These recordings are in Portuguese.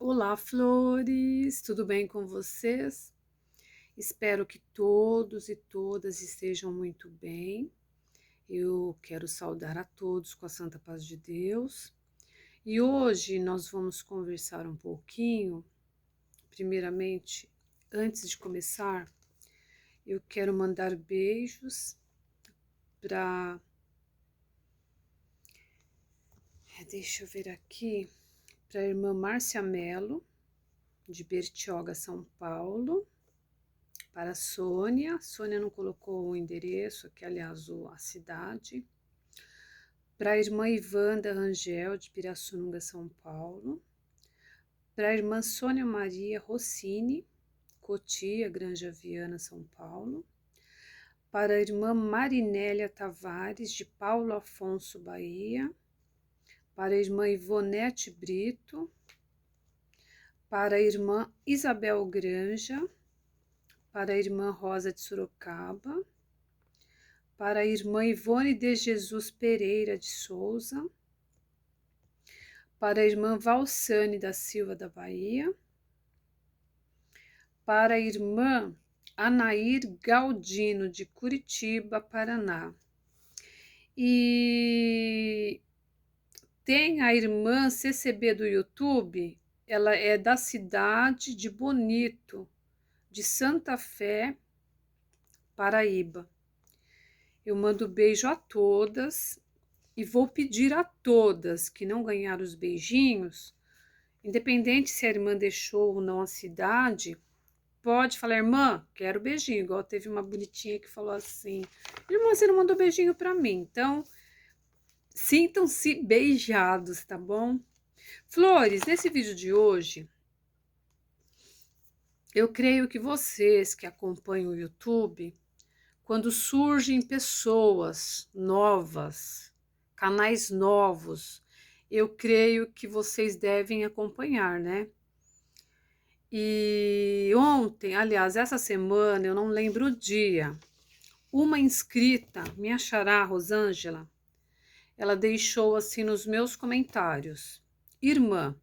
Olá, flores, tudo bem com vocês? Espero que todos e todas estejam muito bem. Eu quero saudar a todos com a santa paz de Deus. E hoje nós vamos conversar um pouquinho. Primeiramente, antes de começar, eu quero mandar beijos para. Deixa eu ver aqui. Para a irmã Márcia Mello, de Bertioga, São Paulo. Para a Sônia. Sônia não colocou o endereço, aqui, aliás, a cidade. Para a irmã Ivanda Rangel, de Pirassununga, São Paulo. Para a irmã Sônia Maria Rossini, Cotia, Granja Viana, São Paulo. Para a irmã Marinélia Tavares, de Paulo Afonso, Bahia. Para a irmã Ivonete Brito. Para a irmã Isabel Granja. Para a irmã Rosa de Sorocaba. Para a irmã Ivone de Jesus Pereira de Souza. Para a irmã Valsane da Silva da Bahia. Para a irmã Anair Galdino de Curitiba, Paraná. E tem a irmã CCB do YouTube, ela é da cidade de Bonito, de Santa Fé, Paraíba. Eu mando beijo a todas e vou pedir a todas que não ganharam os beijinhos, independente se a irmã deixou ou não a cidade, pode falar: irmã, quero beijinho. Igual teve uma bonitinha que falou assim: irmã, você não mandou beijinho para mim. Então, sintam-se beijados, tá bom? Flores, nesse vídeo de hoje, eu creio que vocês que acompanham o YouTube, quando surgem pessoas novas, canais novos, eu creio que vocês devem acompanhar, né? E ontem, aliás, essa semana, eu não lembro o dia, uma inscrita, minha xará Rosângela, ela deixou assim nos meus comentários: irmã,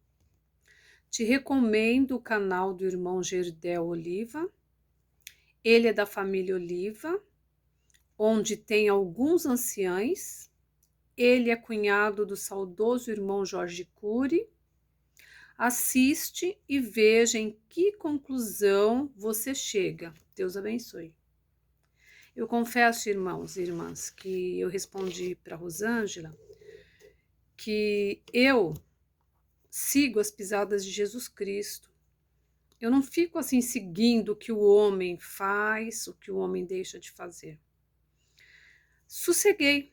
te recomendo o canal do irmão Gerdel Oliva, ele é da família Oliva, onde tem alguns anciães, ele é cunhado do saudoso irmão Jorge Cury. Assiste e veja em que conclusão você chega. Deus abençoe. Eu confesso, irmãos e irmãs, que eu respondi para Rosângela que eu sigo as pisadas de Jesus Cristo. Eu não fico assim seguindo o que o homem faz, o que o homem deixa de fazer. Sosseguei.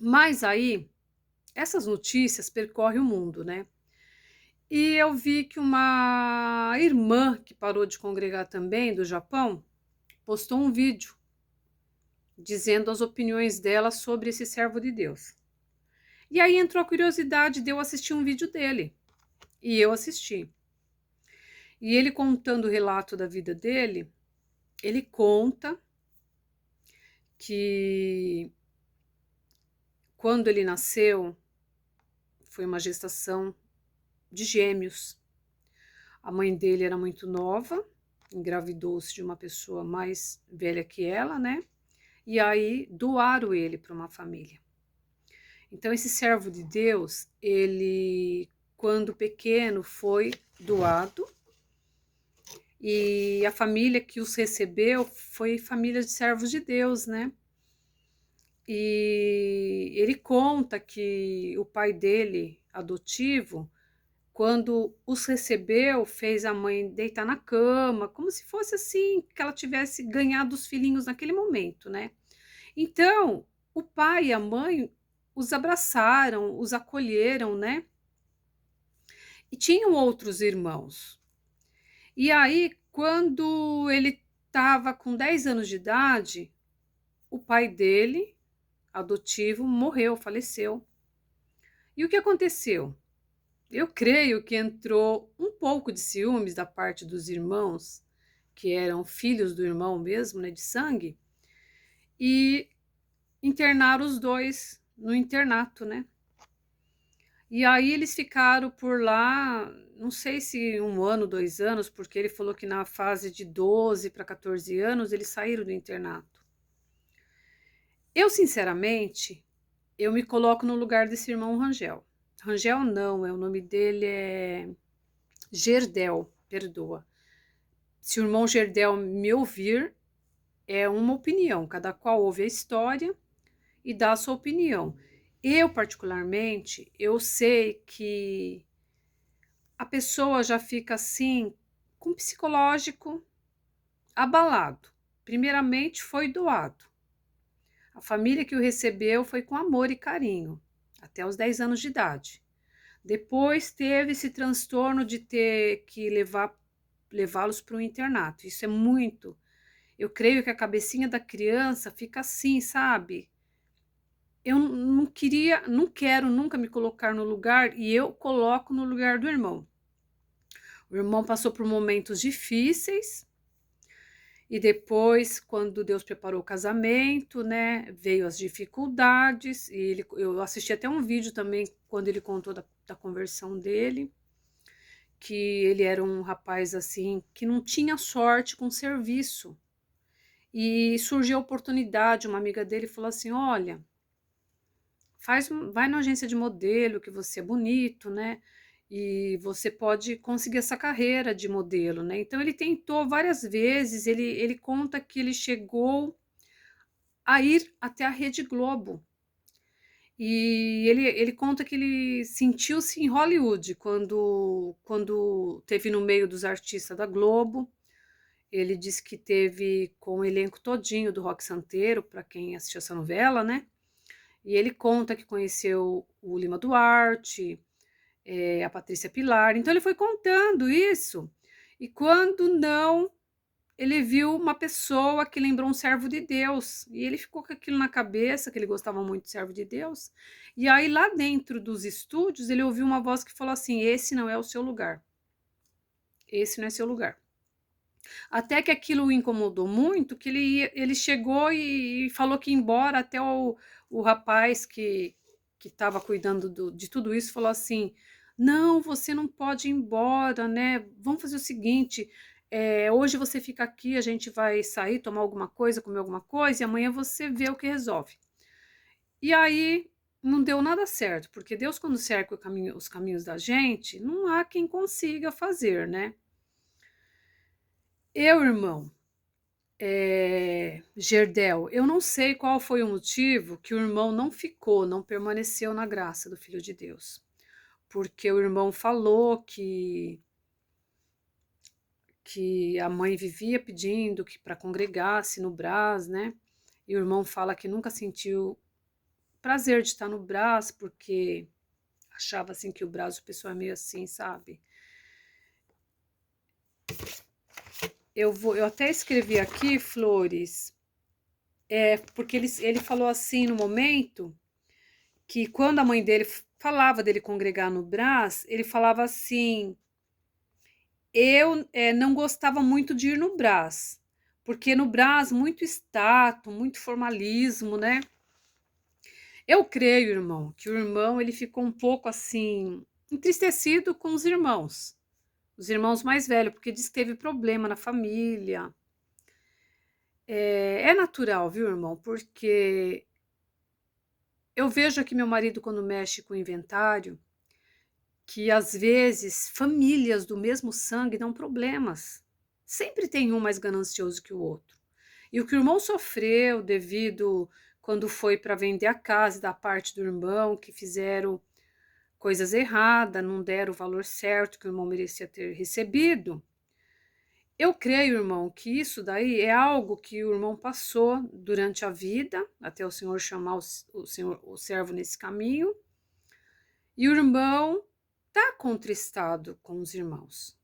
Mas aí, essas notícias percorrem o mundo, né? E eu vi que uma irmã que parou de congregar também, do Japão, postou um vídeo dizendo as opiniões dela sobre esse servo de Deus. E aí entrou a curiosidade de eu assistir um vídeo dele. E eu assisti. E ele contando o relato da vida dele, ele conta que quando ele nasceu, foi uma gestação de gêmeos. A mãe dele era muito nova, engravidou-se de uma pessoa mais velha que ela, né? E aí doaram ele para uma família. Então esse servo de Deus, ele, quando pequeno, foi doado, e a família que os recebeu foi família de servos de Deus, né? E ele conta que o pai dele, adotivo, quando os recebeu, fez a mãe deitar na cama, como se fosse assim, que ela tivesse ganhado os filhinhos naquele momento, né? Então, o pai e a mãe os abraçaram, os acolheram, né? E tinham outros irmãos. E aí, quando ele estava com 10 anos de idade, o pai dele, adotivo, morreu, faleceu. E o que aconteceu? Eu creio que entrou um pouco de ciúmes da parte dos irmãos, que eram filhos do irmão mesmo, né, de sangue, e internaram os dois no internato, né? E aí eles ficaram por lá, não sei se 1 ano, 2 anos, porque ele falou que na fase de 12 para 14 anos eles saíram do internato. Eu, sinceramente, eu me coloco no lugar desse irmão Rangel. Rangel não, o nome dele é Gerdel, perdoa. Se o irmão Gerdel me ouvir, é uma opinião, cada qual ouve a história e dá a sua opinião. Eu, particularmente, eu sei que a pessoa já fica assim, com o psicológico abalado. Primeiramente, foi doado. A família que o recebeu foi com amor e carinho, até os 10 anos de idade. Depois teve esse transtorno de ter que levá-los para o internato. Isso é muito. Eu creio que a cabecinha da criança fica assim, sabe? Eu não queria, não quero nunca me colocar no lugar e eu coloco no lugar do irmão. O irmão passou por momentos difíceis e depois, quando Deus preparou o casamento, né, veio as dificuldades. E eu assisti até um vídeo também quando ele contou da conversão dele, que ele era um rapaz assim que não tinha sorte com serviço. E surgiu a oportunidade, uma amiga dele falou assim: olha, vai na agência de modelo, que você é bonito, né? E você pode conseguir essa carreira de modelo, né? Então ele tentou várias vezes, ele conta que ele chegou a ir até a Rede Globo. E ele conta que ele sentiu-se em Hollywood quando teve no meio dos artistas da Globo. Ele disse que teve com o elenco todinho do Rock Santeiro, para quem assistiu essa novela, né? E ele conta que conheceu o Lima Duarte, a Patrícia Pilar. Então ele foi contando isso. E quando não, ele viu uma pessoa que lembrou um servo de Deus. E ele ficou com aquilo na cabeça, que ele gostava muito de servo de Deus. E aí lá dentro dos estúdios, ele ouviu uma voz que falou assim: esse não é o seu lugar. Esse não é seu lugar. Até que aquilo o incomodou muito, que ele chegou e falou que ia embora, até o rapaz que estava cuidando de tudo isso falou assim: não, você não pode ir embora, né? Vamos fazer o seguinte: hoje você fica aqui, a gente vai sair, tomar alguma coisa, comer alguma coisa, e amanhã você vê o que resolve. E aí não deu nada certo, porque Deus, quando cerca os caminhos da gente, não há quem consiga fazer, né? Irmão, Gerdel, eu não sei qual foi o motivo que o irmão não ficou, não permaneceu na graça do Filho de Deus. Porque o irmão falou que a mãe vivia pedindo que para congregasse no Brás, né? E o irmão fala que nunca sentiu prazer de estar no Brás, porque achava assim que o Brás, o pessoal é meio assim, sabe? Eu até escrevi aqui, Flores, porque ele falou assim no momento que quando a mãe dele falava dele congregar no Brás, ele falava assim: eu não gostava muito de ir no Brás, porque no Brás muito status, muito formalismo, né? Eu creio, irmão, que o irmão ele ficou um pouco assim entristecido com os irmãos mais velhos, porque diz que teve problema na família. É natural, viu, irmão? Porque eu vejo aqui meu marido quando mexe com o inventário, que às vezes famílias do mesmo sangue dão problemas. Sempre tem um mais ganancioso que o outro. E o que o irmão sofreu devido quando foi para vender a casa da parte do irmão, que fizeram coisas erradas, não deram o valor certo que o irmão merecia ter recebido. Eu creio, irmão, que isso daí é algo que o irmão passou durante a vida, até o Senhor chamar o servo nesse caminho. E o irmão está contristado com os irmãos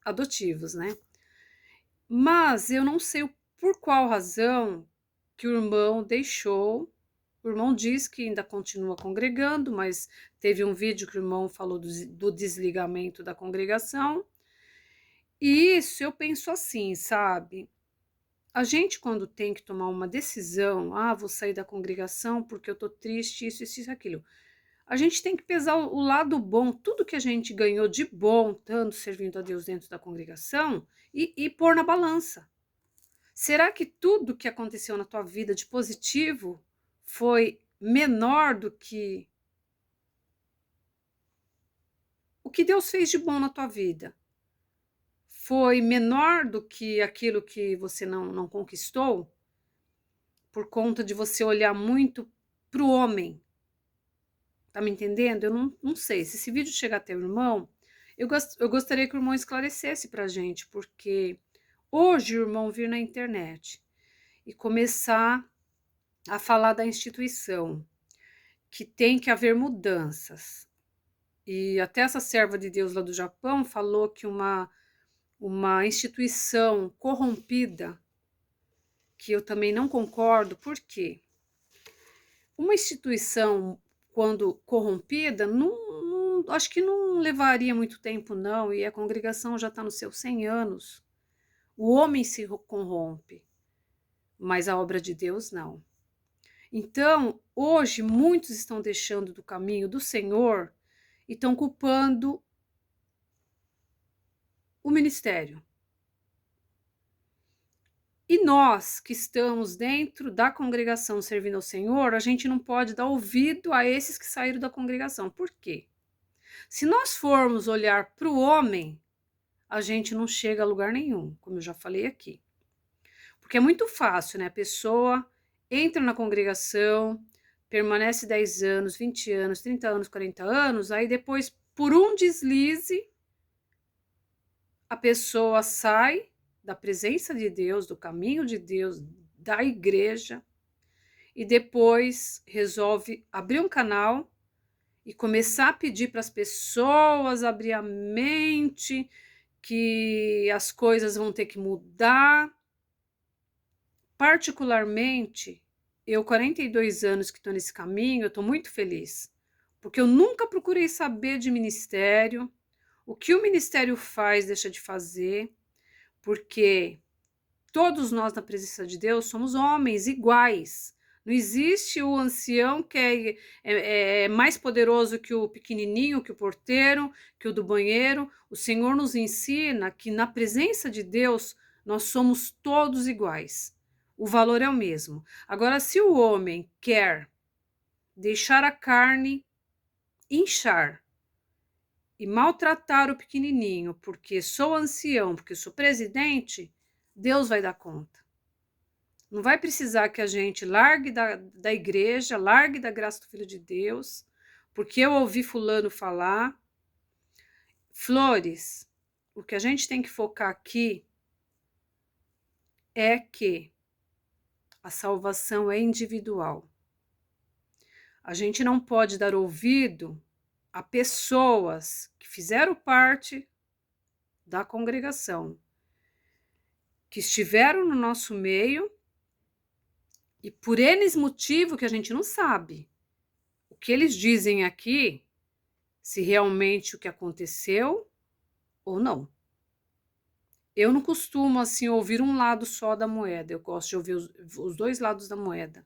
adotivos, né? Mas eu não sei por qual razão que o irmão deixou. O irmão diz que ainda continua congregando, mas teve um vídeo que o irmão falou do desligamento da congregação. E isso eu penso assim, sabe? A gente, quando tem que tomar uma decisão, vou sair da congregação porque eu tô triste, isso, aquilo. A gente tem que pesar o lado bom, tudo que a gente ganhou de bom, estando servindo a Deus dentro da congregação, e pôr na balança. Será que tudo que aconteceu na tua vida de positivo foi menor do que o que Deus fez de bom na tua vida? Foi menor do que aquilo que você não conquistou? Por conta de você olhar muito para o homem. Tá me entendendo? Eu não sei. Se esse vídeo chegar até o irmão, eu gostaria que o irmão esclarecesse pra gente, porque hoje o irmão vir na internet e começar a falar da instituição, que tem que haver mudanças. E até essa serva de Deus lá do Japão falou que uma instituição corrompida, que eu também não concordo, por quê? Uma instituição, quando corrompida, acho que não levaria muito tempo, não, e a congregação já está nos seus 100 anos. O homem se corrompe, mas a obra de Deus não. Então, hoje, muitos estão deixando do caminho do Senhor e estão culpando o ministério. E nós que estamos dentro da congregação servindo ao Senhor, a gente não pode dar ouvido a esses que saíram da congregação. Por quê? Se nós formos olhar para o homem, a gente não chega a lugar nenhum, como eu já falei aqui. Porque é muito fácil, né? A pessoa entra na congregação, permanece 10 anos, 20 anos, 30 anos, 40 anos, aí depois, por um deslize, a pessoa sai da presença de Deus, do caminho de Deus, da igreja, e depois resolve abrir um canal e começar a pedir para as pessoas abrir a mente, que as coisas vão ter que mudar. Particularmente, eu, 42 anos que estou nesse caminho, eu estou muito feliz, porque eu nunca procurei saber de ministério, o que o ministério faz, deixa de fazer, porque todos nós na presença de Deus somos homens iguais. Não existe o ancião que é mais poderoso que o pequenininho, que o porteiro, que o do banheiro. O Senhor nos ensina que na presença de Deus nós somos todos iguais. O valor é o mesmo. Agora, se o homem quer deixar a carne inchar e maltratar o pequenininho porque sou ancião, porque sou presidente, Deus vai dar conta. Não vai precisar que a gente largue da igreja, largue da graça do Filho de Deus, porque eu ouvi fulano falar. Flores, o que a gente tem que focar aqui é que a salvação é individual. A gente não pode dar ouvido a pessoas que fizeram parte da congregação, que estiveram no nosso meio e por N motivo que a gente não sabe. O que eles dizem aqui, se realmente o que aconteceu ou não. Eu não costumo, assim, ouvir um lado só da moeda, eu gosto de ouvir os dois lados da moeda.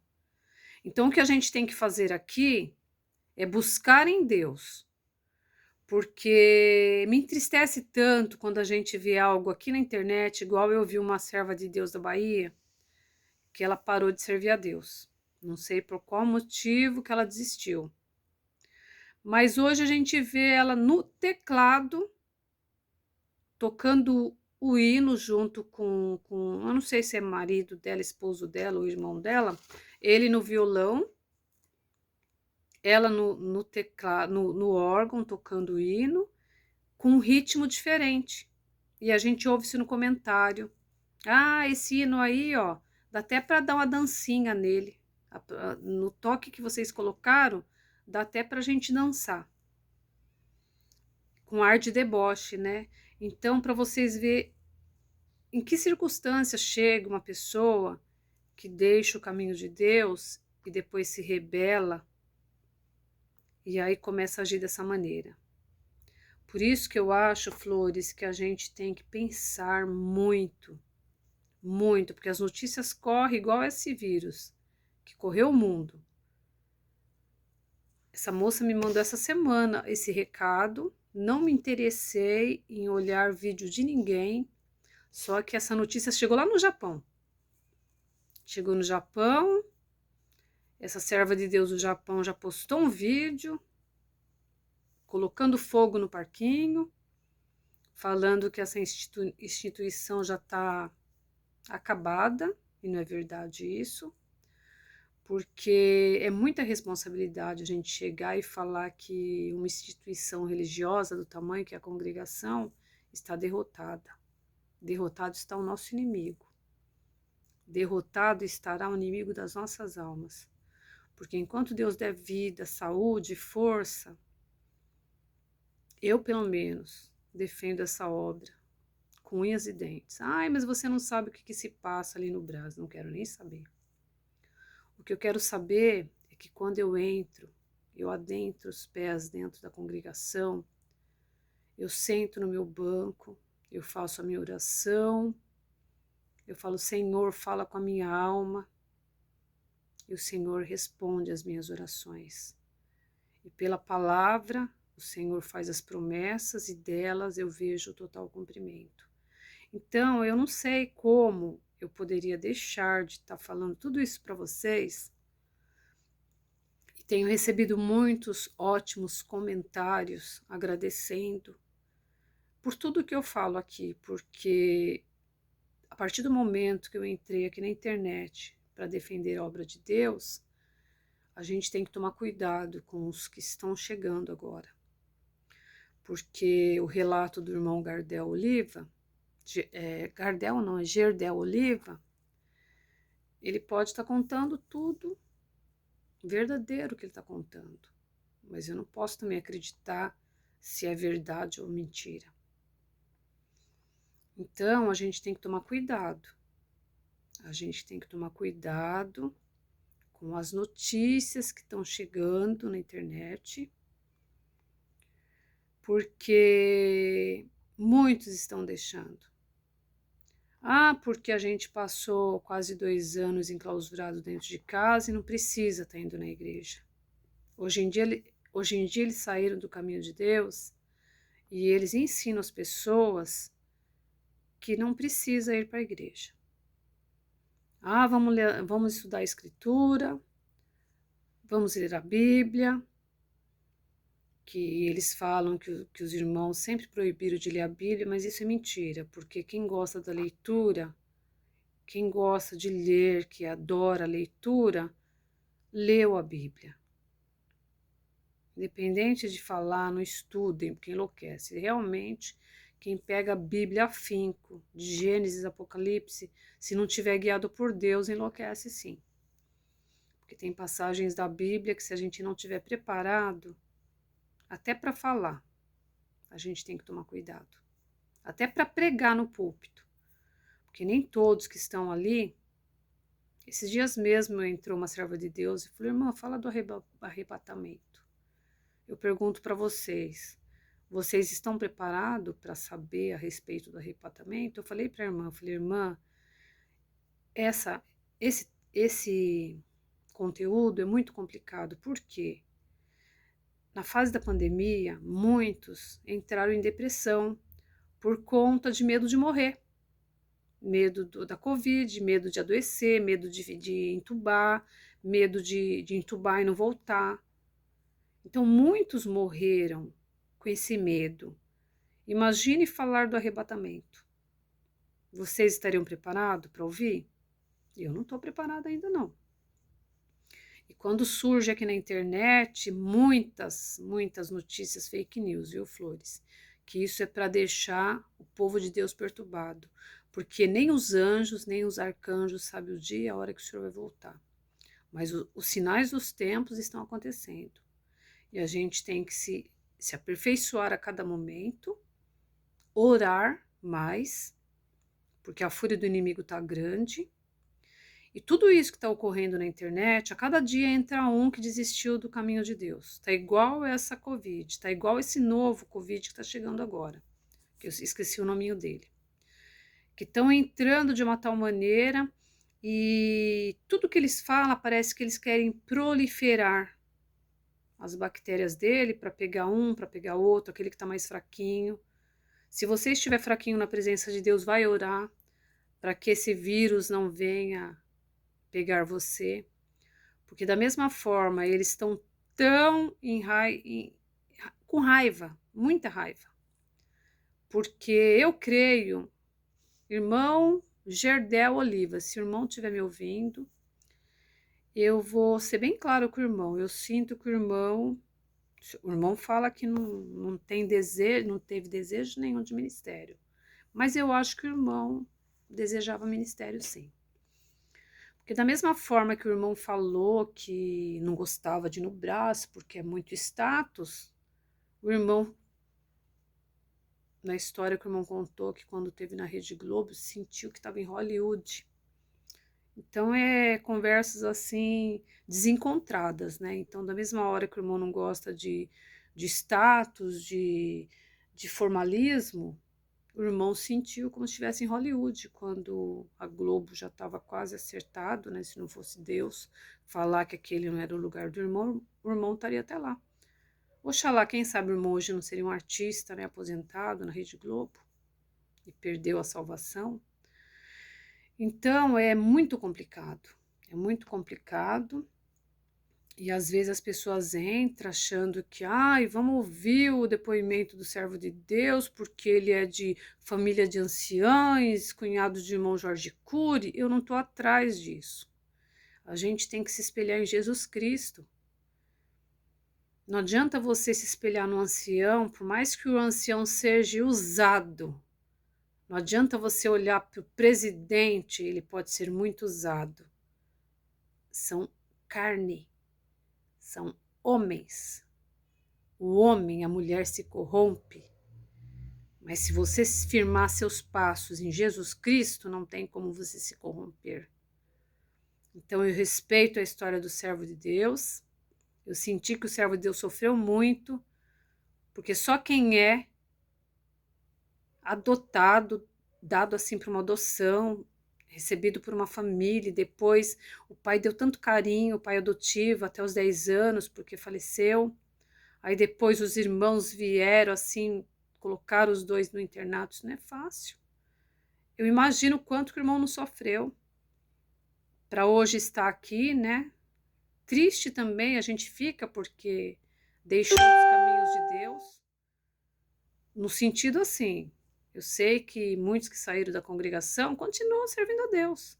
Então, o que a gente tem que fazer aqui é buscar em Deus, porque me entristece tanto quando a gente vê algo aqui na internet, igual eu vi uma serva de Deus da Bahia, que ela parou de servir a Deus. Não sei por qual motivo que ela desistiu. Mas hoje a gente vê ela no teclado, tocando o hino junto com eu não sei se é marido dela, esposo dela ou irmão dela, ele no violão, ela no teclado, no órgão, tocando o hino, com um ritmo diferente. E a gente ouve isso no comentário. Ah, esse hino aí, ó, dá até para dar uma dancinha nele. No toque que vocês colocaram, dá até para a gente dançar. Com ar de deboche, né? Então, para vocês verem em que circunstâncias chega uma pessoa que deixa o caminho de Deus e depois se rebela e aí começa a agir dessa maneira. Por isso que eu acho, Flores, que a gente tem que pensar muito, muito, porque as notícias correm igual esse vírus que correu o mundo. Essa moça me mandou essa semana esse recado. Não me interessei em olhar vídeo de ninguém. Só que essa notícia chegou lá no Japão. Chegou no Japão. Essa serva de Deus do Japão já postou um vídeo colocando fogo no parquinho, falando que essa instituição já está acabada, e não é verdade isso, porque é muita responsabilidade a gente chegar e falar que uma instituição religiosa do tamanho que é a congregação está derrotada. Derrotado está o nosso inimigo. Derrotado estará o inimigo das nossas almas. Porque enquanto Deus der vida, saúde, força, eu, pelo menos, defendo essa obra com unhas e dentes. Ai, mas você não sabe o que se passa ali no Brás. Não quero nem saber. O que eu quero saber é que quando eu entro, eu adentro os pés dentro da congregação, eu sento no meu banco, eu faço a minha oração, eu falo, Senhor, fala com a minha alma, e o Senhor responde às minhas orações. E pela palavra, o Senhor faz as promessas e delas eu vejo o total cumprimento. Então, eu não sei como eu poderia deixar de estar falando tudo isso para vocês. E tenho recebido muitos ótimos comentários agradecendo por tudo que eu falo aqui, porque a partir do momento que eu entrei aqui na internet para defender a obra de Deus, a gente tem que tomar cuidado com os que estão chegando agora. Porque o relato do irmão Gardel Oliva, Gardel não, é Gerdel Oliva, ele pode estar contando tudo verdadeiro que ele está contando, mas eu não posso também acreditar se é verdade ou mentira. Então, a gente tem que tomar cuidado. A gente tem que tomar cuidado com as notícias que estão chegando na internet, porque muitos estão deixando. Porque a gente passou quase 2 anos enclausurado dentro de casa e não precisa estar indo na igreja. Hoje em dia eles saíram do caminho de Deus e eles ensinam as pessoas que não precisa ir para a igreja. Vamos estudar a Escritura, vamos ler a Bíblia, que eles falam que os irmãos sempre proibiram de ler a Bíblia, mas isso é mentira, porque quem gosta da leitura, quem gosta de ler, que adora a leitura, leu a Bíblia. Independente de falar, não estudem, porque enlouquece. Realmente, quem pega a Bíblia afinco, de Gênesis, Apocalipse, se não tiver guiado por Deus, enlouquece sim. Porque tem passagens da Bíblia que se a gente não tiver preparado, até para falar, a gente tem que tomar cuidado. Até para pregar no púlpito. Porque nem todos que estão ali. Esses dias mesmo entrou uma serva de Deus e falou, irmã, fala do arrebatamento. Eu pergunto para vocês, vocês estão preparados para saber a respeito do arrebatamento? Eu falei para a irmã, irmã, esse conteúdo é muito complicado, por quê? Na fase da pandemia, muitos entraram em depressão por conta de medo de morrer. Medo da Covid, medo de adoecer, medo de entubar, medo de entubar e não voltar. Então, muitos morreram com esse medo. Imagine falar do arrebatamento. Vocês estariam preparados para ouvir? Eu não estou preparada ainda não. E quando surge aqui na internet muitas notícias fake news, viu, Flores? Que isso é para deixar o povo de Deus perturbado. Porque nem os anjos, nem os arcanjos sabem o dia e a hora que o Senhor vai voltar. Mas os sinais dos tempos estão acontecendo. E a gente tem que se aperfeiçoar a cada momento, orar mais, porque a fúria do inimigo está grande. E tudo isso que está ocorrendo na internet, a cada dia entra um que desistiu do caminho de Deus. Está igual essa Covid, está igual esse novo Covid que está chegando agora, que eu esqueci o nominho dele. Que estão entrando de uma tal maneira e tudo que eles falam parece que eles querem proliferar as bactérias dele para pegar um, para pegar outro, aquele que está mais fraquinho. Se você estiver fraquinho na presença de Deus, vai orar para que esse vírus não venha pegar você. Porque da mesma forma, eles estão tão com raiva, muita raiva. Porque eu creio, irmão Gerdel Oliva, se o irmão estiver me ouvindo, eu vou ser bem claro com o irmão. Eu sinto que o irmão fala que não tem desejo, não teve desejo nenhum de ministério. Mas eu acho que o irmão desejava ministério, sim. Porque da mesma forma que o irmão falou que não gostava de ir no braço porque é muito status, o irmão, na história que o irmão contou, que quando esteve na Rede Globo, sentiu que estava em Hollywood. Então, conversas assim, desencontradas, né? Então, da mesma hora que o irmão não gosta de status, de formalismo, o irmão sentiu como se estivesse em Hollywood, quando a Globo já estava quase acertado, né? Se não fosse Deus falar que aquele não era o lugar do irmão, o irmão estaria até lá. Oxalá, quem sabe o irmão hoje não seria um artista, né? Aposentado na Rede Globo e perdeu a salvação. Então, é muito complicado. É muito complicado. E às vezes as pessoas entram achando que, vamos ouvir o depoimento do servo de Deus, porque ele é de família de anciães, cunhado de irmão Jorge Cury. Eu não estou atrás disso. A gente tem que se espelhar em Jesus Cristo. Não adianta você se espelhar no ancião, por mais que o ancião seja usado. Não adianta você olhar para o presidente, ele pode ser muito usado. São carne. São homens. O homem, a mulher se corrompe. Mas se você firmar seus passos em Jesus Cristo, não tem como você se corromper. Então eu respeito a história do servo de Deus. Eu senti que o servo de Deus sofreu muito, porque só quem é adotado, dado assim para uma adoção, recebido por uma família, e depois o pai deu tanto carinho, o pai adotivo, até os 10 anos, porque faleceu. Aí depois os irmãos vieram assim, colocaram os dois no internato. Isso não é fácil. Eu imagino o quanto que o irmão não sofreu para hoje estar aqui, né? Triste também a gente fica porque deixou os caminhos de Deus. No sentido assim, eu sei que muitos que saíram da congregação continuam servindo a Deus.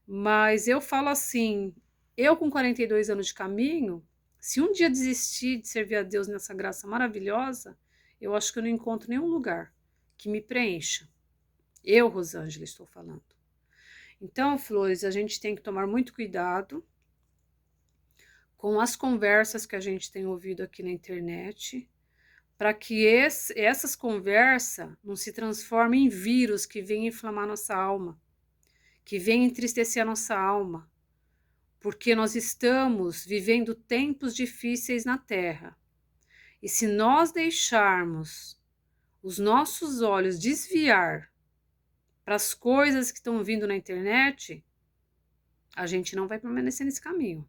Mas eu falo assim, eu com 42 anos de caminho, se um dia desistir de servir a Deus nessa graça maravilhosa, eu acho que eu não encontro nenhum lugar que me preencha. Eu, Rosângela, estou falando. Então, Flores, a gente tem que tomar muito cuidado com as conversas que a gente tem ouvido aqui na internet, para que essas conversas não se transformem em vírus que venham inflamar nossa alma, que venham entristecer a nossa alma, porque nós estamos vivendo tempos difíceis na Terra. E se nós deixarmos os nossos olhos desviar para as coisas que estão vindo na internet, a gente não vai permanecer nesse caminho.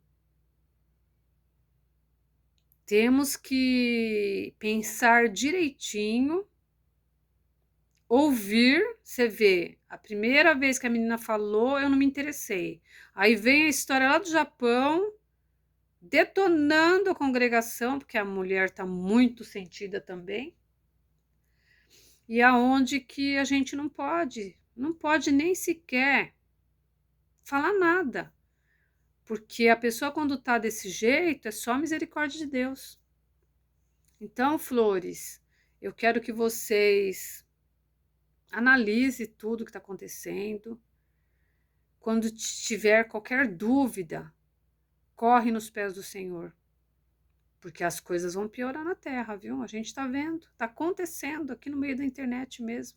Temos que pensar direitinho, ouvir. Você vê, a primeira vez que a menina falou, eu não me interessei. Aí vem a história lá do Japão, detonando a congregação, porque a mulher está muito sentida também. E aonde que a gente não pode nem sequer falar nada. Porque a pessoa quando está desse jeito, é só misericórdia de Deus. Então, Flores, eu quero que vocês analisem tudo que está acontecendo. Quando tiver qualquer dúvida, corre nos pés do Senhor. Porque as coisas vão piorar na Terra, viu? A gente está vendo, está acontecendo aqui no meio da internet mesmo.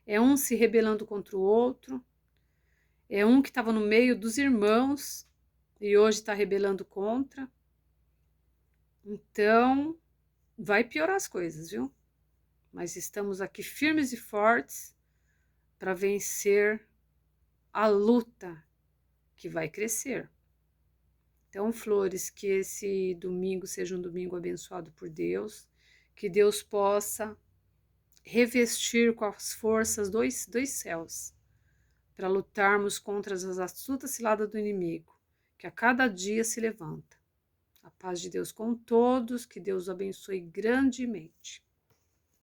É um se rebelando contra o outro, é um que estava no meio dos irmãos e hoje está rebelando contra. Então, vai piorar as coisas, viu? Mas estamos aqui firmes e fortes para vencer a luta que vai crescer. Então, flores, que esse domingo seja um domingo abençoado por Deus, que Deus possa revestir com as forças dos céus, para lutarmos contra as astutas ciladas do inimigo, que a cada dia se levanta. A paz de Deus com todos, que Deus o abençoe grandemente.